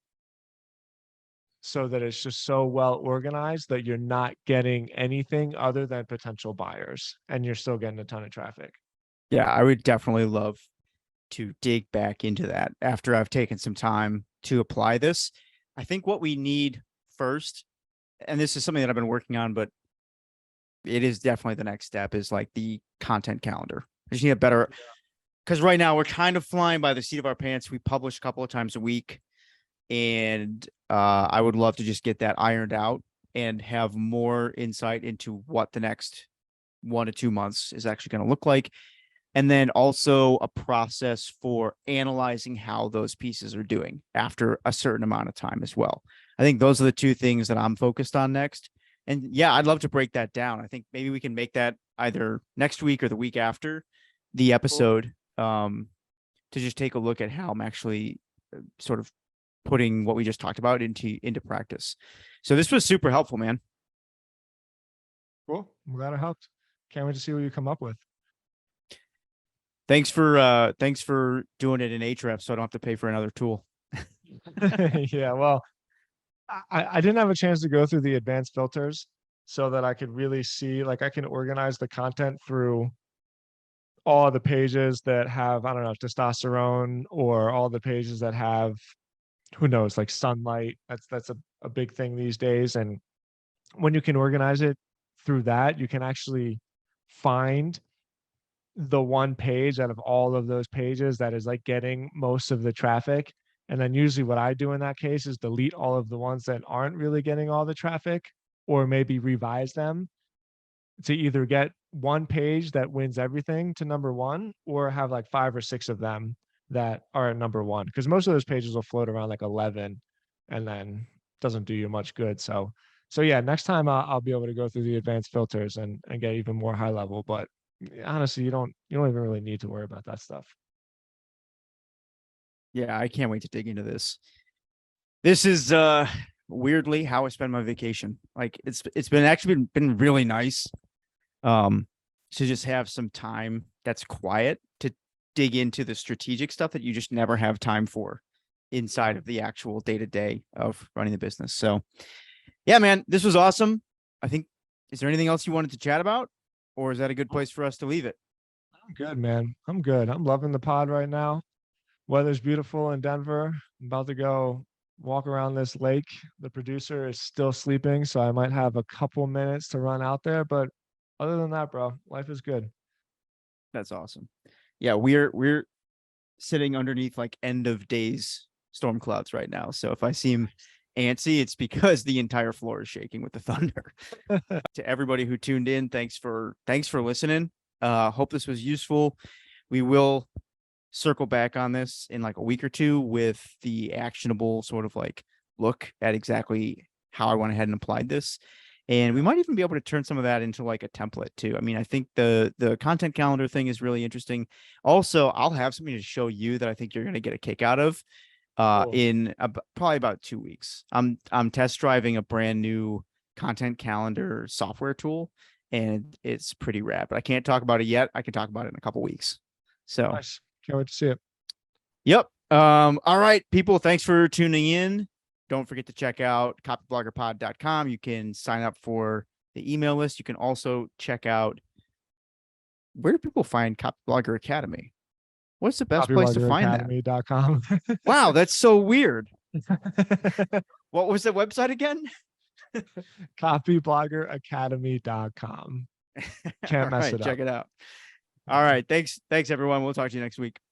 it's just so well organized that you're not getting anything other than potential buyers and you're still getting a ton of traffic. Yeah, I would definitely love to dig back into that after I've taken some time to apply this. I think what we need first, and this is something that I've been working on, but it is definitely the next step, is like the content calendar. I just need a better, because right now we're kind of flying by the seat of our pants. We publish a couple of times a week, and I would love to just get that ironed out and have more insight into what the next 1 to 2 months is actually going to look like. And then also a process for analyzing how those pieces are doing after a certain amount of time as well. I think those are the two things that I'm focused on next. And yeah, I'd love to break that down. I think maybe we can make that either next week or the week after the Cool. episode, to just take a look at how I'm actually sort of putting what we just talked about into practice. So this was super helpful, man. Cool. I'm glad it helped. Can't wait to see what you come up with. Thanks for doing it in Ahrefs so I don't have to pay for another tool. Yeah, well, I didn't have a chance to go through the advanced filters so that I could really see, like, I can organize the content through all the pages that have, I don't know, testosterone, or all the pages that have, who knows, like sunlight. That's a big thing these days. And when you can organize it through that, you can actually find the one page out of all of those pages that is like getting most of the traffic. And then usually what I do in that case is delete all of the ones that aren't really getting all the traffic, or maybe revise them to either get one page that wins everything to number one, or have like 5 or 6 of them that are at number one. Because most of those pages will float around like 11 and then doesn't do you much good. So yeah, next time I'll be able to go through the advanced filters and get even more high level. But honestly, you don't even really need to worry about that stuff. Yeah, I can't wait to dig into this. This is weirdly how I spend my vacation. Like it's been actually been really nice to just have some time that's quiet to dig into the strategic stuff that you just never have time for inside of the actual day-to-day of running the business. So yeah, man, this was awesome. I think, is there anything else you wanted to chat about, or is that a good place for us to leave it? I'm good, man. I'm good. I'm loving the pod right now. Weather's beautiful in Denver. I'm about to go walk around this lake. The producer is still sleeping, so I might have a couple minutes to run out there. But other than that, bro, life is good. That's awesome. Yeah, we're sitting underneath like end of days storm clouds right now. So if I seem antsy, it's because the entire floor is shaking with the thunder. To everybody who tuned in, thanks for listening. Hope this was useful. We will circle back on this in like a week or two with the actionable sort of like look at exactly how I went ahead and applied this. And we might even be able to turn some of that into like a template too. I mean, I think the content calendar thing is really interesting. Also, I'll have something to show you that I think you're going to get a kick out of Cool. in probably about 2 weeks. I'm test driving a brand new content calendar software tool, and it's pretty rad, but I can't talk about it yet. I can talk about it in a couple weeks. So Nice. Can't wait to see it. yep. All right, people, thanks for tuning in. Don't forget to check out copybloggerpod.com. You can sign up for the email list. You can also check out, where do people find Copyblogger Academy? What's the best place to find that? Copybloggeracademy.com. Wow, that's so weird. What was the website again? Copybloggeracademy.com. Can't All mess right, it up. check it out. All right, thanks everyone. We'll talk to you next week.